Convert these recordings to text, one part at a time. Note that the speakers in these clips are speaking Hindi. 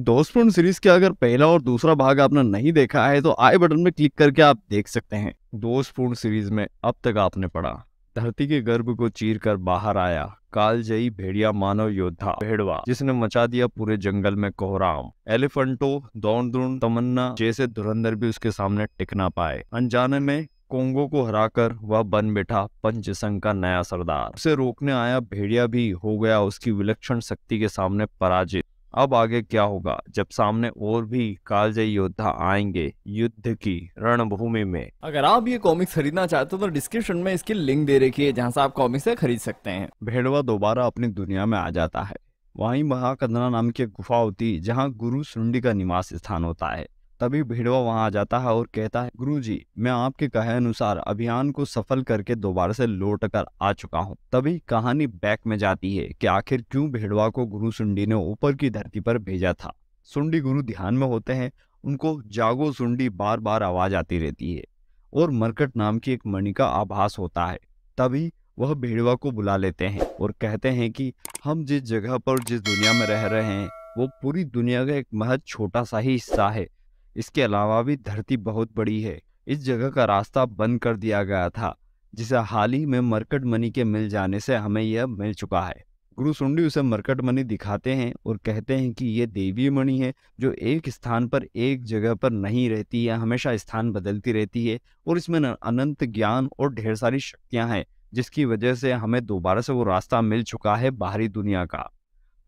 दोस्तपूर्ण सीरीज के अगर पहला और दूसरा भाग आपने नहीं देखा है तो आई बटन में क्लिक करके आप देख सकते हैं। दोस्तपूर्ण सीरीज में अब तक आपने पढ़ा, धरती के गर्भ को चीर कर बाहर आया कालजयी भेड़िया मानव योद्धा भेड़वा, जिसने मचा दिया पूरे जंगल में कोहराम। एलिफेंटो, दौड़दुन, तमन्ना जैसे धुरंधर भी उसके सामने टिक ना पाए। अनजाने में कोंगो को हराकर वह बन बैठा पंचसंघ का नया सरदार। उसे रोकने आया भेड़िया भी हो गया उसकी विलक्षण शक्ति के सामने पराजित। अब आगे क्या होगा जब सामने और भी कालजयी योद्धा आएंगे युद्ध की रणभूमि में। अगर आप ये कॉमिक्स खरीदना चाहते हो तो डिस्क्रिप्शन में इसकी लिंक दे रखी है, जहां से आप कॉमिक्स खरीद सकते हैं। भेड़वा दोबारा अपनी दुनिया में आ जाता है। वहीं महाकंदना नाम की एक गुफा होती जहां गुरु सुंडी का निवास स्थान होता है। तभी भेड़वा वहां आ जाता है और कहता है, गुरुजी, मैं आपके कहे अनुसार अभियान को सफल करके दोबारा से लौट कर आ चुका हूं। तभी कहानी बैक में जाती है कि आखिर क्यों भेड़वा को गुरु सुंडी ने ऊपर की धरती पर भेजा था। सुंडी गुरु ध्यान में होते हैं, उनको जागो सुंडी बार बार आवाज आती रहती है और मरकट नाम की एक मणि का आभास होता है। तभी वह भेड़वा को बुला लेते हैं और कहते हैं कि हम जिस जगह पर जिस दुनिया में रह रहे हैं वो पूरी दुनिया का एक महज छोटा सा ही हिस्सा है। इसके अलावा भी धरती बहुत बड़ी है। इस जगह का रास्ता बंद कर दिया गया था, जिसे हाल ही में मरकट मणि के मिल जाने से हमें यह मिल चुका है। गुरु सुंडी उसे मरकट मणि दिखाते हैं और कहते हैं कि यह देवी मणि है जो एक स्थान पर एक जगह पर नहीं रहती है, हमेशा स्थान बदलती रहती है और इसमें अनंत ज्ञान और ढेर सारी शक्तियां हैं, जिसकी वजह से हमें दोबारा से वो रास्ता मिल चुका है बाहरी दुनिया का।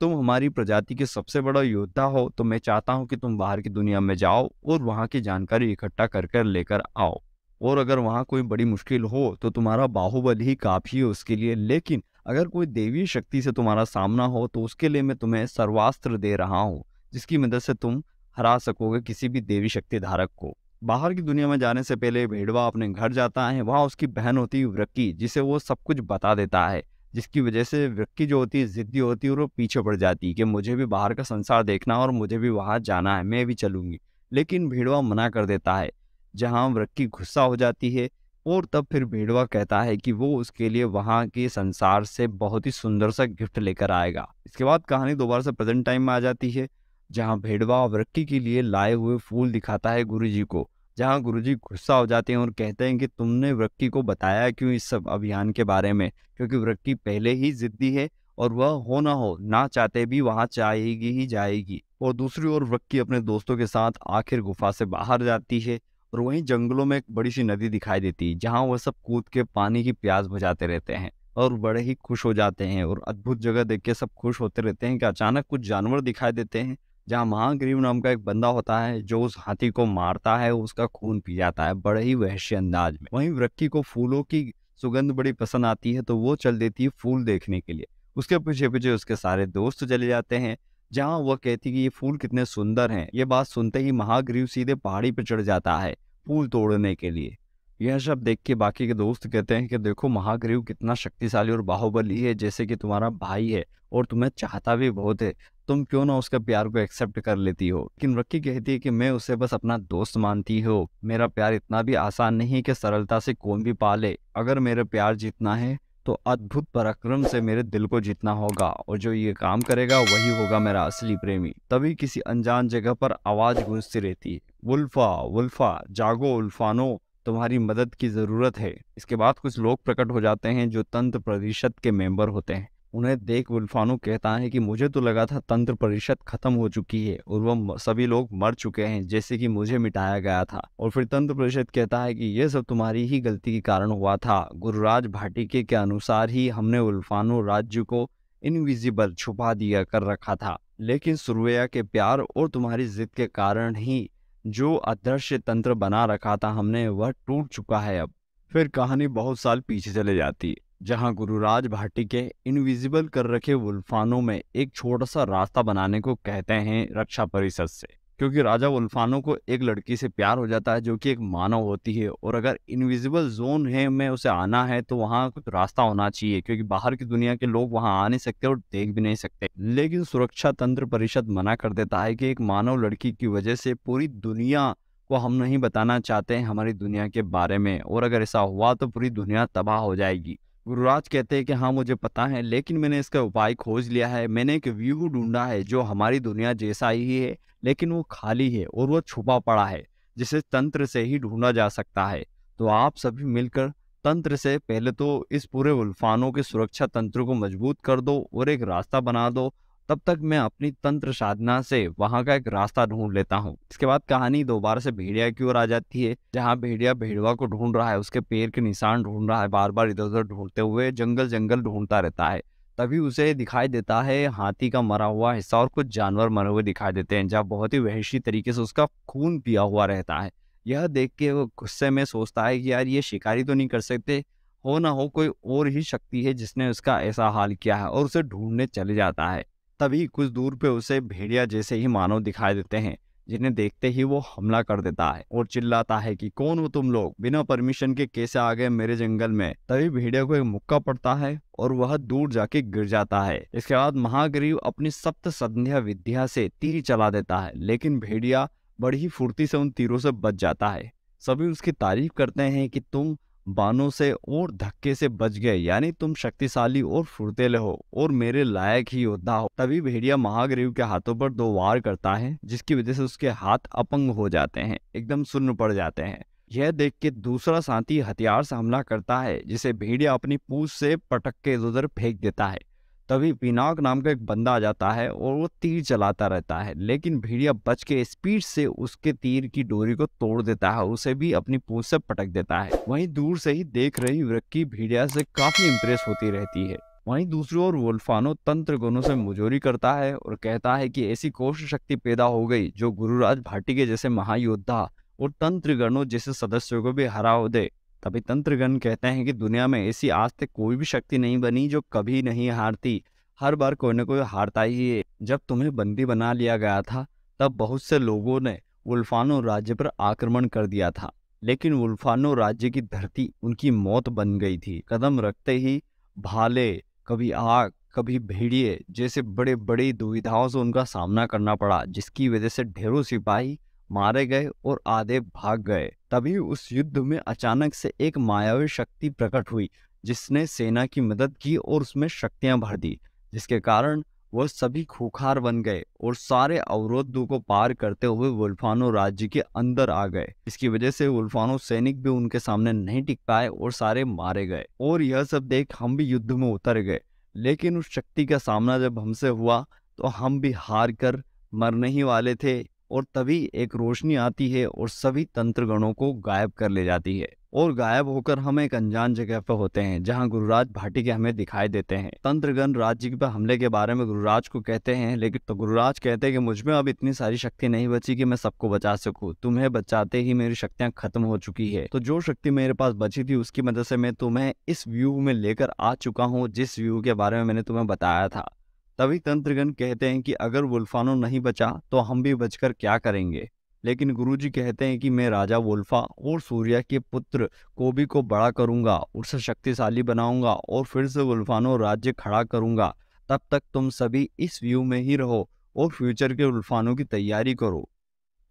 तुम हमारी प्रजाति के सबसे बड़ा योद्धा हो तो मैं चाहता हूं कि तुम बाहर की दुनिया में जाओ और वहां की जानकारी इकट्ठा कर कर लेकर आओ, और अगर वहां कोई बड़ी मुश्किल हो तो तुम्हारा बाहुबल ही काफी है उसके लिए। लेकिन अगर कोई देवी शक्ति से तुम्हारा सामना हो तो उसके लिए मैं तुम्हें सर्वास्त्र दे रहा हूँ, जिसकी मदद से तुम हरा सकोगे किसी भी देवी शक्ति धारक को। बाहर की दुनिया में जाने से पहले भेड़वा अपने घर जाता है। वहां उसकी बहन होती है वृक्की, जिसे वो सब कुछ बता देता है, जिसकी वजह से वृक्की जो होती है जिद्दी होती है और वो पीछे पड़ जाती है कि मुझे भी बाहर का संसार देखना और मुझे भी वहां जाना है, मैं भी चलूंगी। लेकिन भेड़वा मना कर देता है, जहां वृक्की गुस्सा हो जाती है और तब फिर भेड़वा कहता है कि वो उसके लिए वहां के संसार से बहुत ही सुंदर सा गिफ्ट लेकर आएगा। इसके बाद कहानी दोबारा से प्रेजेंट टाइम में आ जाती है, जहां भेड़वा वृक्की के लिए लाए हुए फूल दिखाता है गुरुजी को, जहां गुरुजी गुस्सा हो जाते हैं और कहते हैं कि तुमने वृक्की को बताया क्यों इस सब अभियान के बारे में, क्योंकि वृक्की पहले ही जिद्दी है और वह हो ना चाहते भी वहां जाएगी ही जाएगी। और दूसरी ओर वृक्की अपने दोस्तों के साथ आखिर गुफा से बाहर जाती है और वहीं जंगलों में एक बड़ी सी नदी दिखाई देती है, जहां वह सब कूद के पानी की प्यास बुझाते रहते हैं और बड़े ही खुश हो जाते हैं। और अद्भुत जगह देख के सब खुश होते रहते हैं कि अचानक कुछ जानवर दिखाई देते हैं, जहाँ महाग्रीव नाम का एक बंदा होता है जो उस हाथी को मारता है, उसका खून पी जाता है बड़े ही वहशी अंदाज में। वहीं वृक्की को फूलों की सुगंध बड़ी पसंद आती है तो वो चल देती है फूल देखने के लिए। उसके पीछे पीछे उसके सारे दोस्त चले जाते हैं, जहाँ वह कहती है कि ये फूल कितने सुंदर हैं। ये बात सुनते ही महाग्रीव सीधे पहाड़ी पर चढ़ जाता है फूल तोड़ने के लिए। यह सब देख के बाकी के दोस्त कहते हैं कि देखो महाग्रीव कितना शक्तिशाली और बाहुबली है, जैसे कि तुम्हारा भाई है और तुम्हें चाहता भी बहुत है, तुम क्यों ना उसका प्यार को एक्सेप्ट कर लेती हो। लेकिन वृक्की कहती है कि मैं उसे बस अपना दोस्त मानती हूँ, मेरा प्यार इतना भी आसान नहीं है कि सरलता से कौन भी पाले। अगर मेरा प्यार जीतना है तो अद्भुत पराक्रम से मेरे दिल को जीतना होगा, और जो ये काम करेगा वही होगा मेरा असली प्रेमी। तभी किसी अनजान जगह पर आवाज गूंजती रहती है, वुल्फा वुल्फा जागो उल्फानो, तुम्हारी मदद की जरूरत है। इसके बाद कुछ लोग प्रकट हो जाते हैं जो तंत्र परिषद के मेंबर होते हैं। उन्हें देख वुल्फानो कहता है कि मुझे तो लगा था तंत्र परिषद खत्म हो चुकी है और वह सभी लोग मर चुके हैं, जैसे कि मुझे मिटाया गया था। और फिर तंत्र परिषद कहता है कि यह सब तुम्हारी ही गलती के कारण हुआ था। गुरुराज भाटिके के अनुसार ही हमने वुल्फानो राज्य को इनविजिबल छुपा दिया कर रखा था, लेकिन सुरवैया के प्यार और तुम्हारी जिद के कारण ही जो अदृश्य तंत्र बना रखा था हमने, वह टूट चुका है अब। फिर कहानी बहुत साल पीछे चले जाती है, जहां गुरुराज भाटिके इनविजिबल कर रखे वुल्फानो में एक छोटा सा रास्ता बनाने को कहते हैं रक्षा परिषद से, क्योंकि राजा वुल्फानो को एक लड़की से प्यार हो जाता है जो कि एक मानव होती है, और अगर इनविजिबल जोन है में उसे आना है तो वहां कुछ रास्ता होना चाहिए, क्योंकि बाहर की दुनिया के लोग वहां आ नहीं सकते और देख भी नहीं सकते। लेकिन सुरक्षा तंत्र परिषद मना कर देता है कि एक मानव लड़की की वजह से पूरी दुनिया को हम नहीं बताना चाहते हैं हमारी दुनिया के बारे में, और अगर ऐसा हुआ तो पूरी दुनिया तबाह हो जाएगी। गुरुराज कहते हैं कि हाँ मुझे पता है, लेकिन मैंने इसका उपाय खोज लिया है। मैंने एक व्यूह ढूंढा है जो हमारी दुनिया जैसा ही है, लेकिन वो खाली है और वो छुपा पड़ा है, जिसे तंत्र से ही ढूंढा जा सकता है। तो आप सभी मिलकर तंत्र से पहले तो इस पूरे उल्फानों के सुरक्षा तंत्र को मजबूत कर दो और एक रास्ता बना दो। तब तक मैं अपनी तंत्र साधना से वहां का एक रास्ता ढूंढ लेता हूँ। इसके बाद कहानी दोबारा से भेड़िया की ओर आ जाती है, जहाँ भेड़िया भेड़वा को ढूंढ रहा है, उसके पैर के निशान ढूंढ रहा है, बार बार इधर उधर ढूंढते हुए जंगल जंगल ढूंढता रहता है। तभी उसे दिखाई देता है हाथी का मरा हुआ हिस्सा और कुछ जानवर मरे हुए दिखाई देते हैं, जहाँ बहुत ही वहशी तरीके से उसका खून पिया हुआ रहता है। यह देख के वो गुस्से में सोचता है कि यार ये शिकारी तो नहीं कर सकते, हो ना हो कोई और ही शक्ति है जिसने उसका ऐसा हाल किया है, और उसे ढूंढने चले जाता है। तभी कुछ दूर पे उसे भेड़िया जैसे ही मानव दिखाई देते हैं, जिन्हें देखते ही वो हमला कर देता है और चिल्लाता है कि कौन हो तुम लोग, बिना परमिशन के कैसे आ गए मेरे जंगल में। तभी भेड़िया को एक मुक्का पड़ता है और वह दूर जाके गिर जाता है। इसके बाद महाग्रीव अपनी सप्त संध्या विद्या से तीर चला देता है, लेकिन भेड़िया बड़ी ही फुर्ती से उन तीरों से बच जाता है। सभी उसकी तारीफ करते हैं कि तुम बानों से और धक्के से बच गए, यानी तुम शक्तिशाली और फुर्तीले हो और मेरे लायक ही योद्धा हो। तभी भेड़िया महाग्रीव के हाथों पर 2 वार करता है, जिसकी वजह से उसके हाथ अपंग हो जाते हैं, एकदम सुन्न पड़ जाते हैं। यह देख के दूसरा साथी हथियार से हमला करता है, जिसे भेड़िया अपनी पूंछ से पटक के इधर उधर फेंक देता है। तभी पिनाक नाम का एक बंदा आ जाता है और वो तीर चलाता रहता है, लेकिन भेड़िया बच के स्पीड से उसके तीर की डोरी को तोड़ देता है, उसे भी अपनी पूंछ से पटक देता है। वहीं दूर से ही देख रही वृक्की भेड़िया से काफी इंप्रेस होती रहती है। वहीं दूसरी ओर वुल्फानो तंत्र गुणों से मुजोरी करता है और कहता है कि ऐसी कोश शक्ति पैदा हो गई जो गुरुराज भाटी के जैसे महायोद्धा और तंत्र गणों जैसे सदस्यों को भी हरा दे। तभी तंत्रगण कहते हैं कि दुनिया में ऐसी आज तक कोई भी शक्ति नहीं बनी जो कभी नहीं हारती, हर बार कोई न कोई हारता ही है। जब तुम्हें बंदी बना लिया गया था, तब बहुत से लोगों ने वुल्फानो राज्य पर आक्रमण कर दिया था, लेकिन वुल्फानो राज्य की धरती उनकी मौत बन गई थी। कदम रखते ही भाले, कभी आग, कभी भेड़िए जैसे बड़े बड़ी दुविधाओं से उनका सामना करना पड़ा, जिसकी वजह से ढेरों सिपाही मारे गए और आधे भाग गए। तभी उस युद्ध में अचानक से एक मायावी शक्ति प्रकट हुई, जिसने सेना की मदद की और उसमें शक्तियां भर दी, जिसके कारण वह सभी खूंखार बन गए और सारे अवरोधों को पार करते हुए वुल्फानो राज्य के अंदर आ गए। इसकी वजह से वुल्फानो सैनिक भी उनके सामने नहीं टिक पाए और सारे मारे गए। और यह सब देख हम भी युद्ध में उतर गए, लेकिन उस शक्ति का सामना जब हमसे हुआ तो हम भी हार कर मरने ही वाले थे। और तभी एक रोशनी आती है और सभी तंत्रगणों को गायब कर ले जाती है, और गायब होकर हम एक अनजान जगह पर होते हैं, जहां गुरुराज भाटी के हमें दिखाई देते हैं। तंत्रगण राज्य पर हमले के बारे में गुरुराज को कहते हैं, लेकिन तो गुरुराज कहते हैं कि मुझ में अब इतनी सारी शक्ति नहीं बची कि मैं सबको बचा सकूं। तुम्हें बचाते ही मेरी शक्तियां खत्म हो चुकी है, तो जो शक्ति मेरे पास बची थी उसकी मदद से मैं तुम्हें इस व्यू में लेकर आ चुका हूँ, जिस व्यू के बारे में मैंने तुम्हें बताया था। तभी तंत्रगण कहते हैं कि अगर वुल्फानो नहीं बचा तो हम भी बचकर क्या करेंगे। लेकिन गुरुजी कहते हैं कि मैं राजा वुल्फा और सूर्या के पुत्र कोबी को बड़ा करूंगा, उसे शक्तिशाली बनाऊंगा और फिर से वुल्फानो राज्य खड़ा करूंगा। तब तक तुम सभी इस व्यू में ही रहो और फ्यूचर के वुल्फानो की तैयारी करो।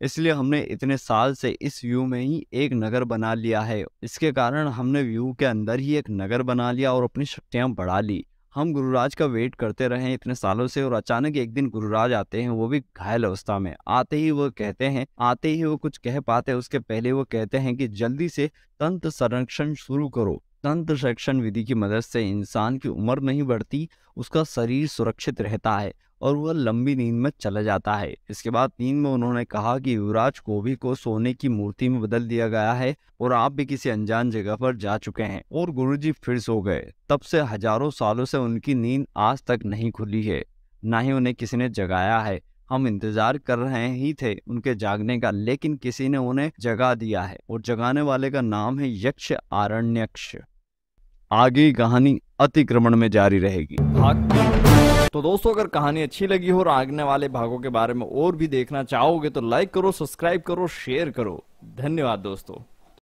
इसलिए हमने इतने साल से इस व्यू में ही एक नगर बना लिया है। इसके कारण हमने व्यू के अंदर ही एक नगर बना लिया और अपनी शक्तियां बढ़ा ली। हम गुरुराज का वेट करते रहे इतने सालों से, और अचानक एक दिन गुरुराज आते हैं, वो भी घायल अवस्था में। आते ही वो कुछ कह पाते उसके पहले वो कहते हैं कि जल्दी से तंत्र संरक्षण शुरू करो। तंत्र संरक्षण विधि की मदद से इंसान की उम्र नहीं बढ़ती, उसका शरीर सुरक्षित रहता है और वह लंबी नींद में चला जाता है। इसके बाद नींद में उन्होंने कहा कि युवराज कोबी को सोने की मूर्ति में बदल दिया गया है और आप भी किसी अनजान जगह पर जा चुके हैं। और गुरुजी फिर सो गए। तब से हजारों सालों से उनकी नींद आज तक नहीं खुली है, ना ही उन्हें किसी ने जगाया है। हम इंतजार कर रहे ही थे उनके जागने का, लेकिन किसी ने उन्हें जगा दिया है और जगाने वाले का नाम है यक्ष आरण्यक्ष। आगे कहानी अतिक्रमण में जारी रहेगी। तो दोस्तों, अगर कहानी अच्छी लगी हो और आगने वाले भागों के बारे में और भी देखना चाहोगे तो लाइक करो, सब्सक्राइब करो, शेयर करो। धन्यवाद दोस्तों।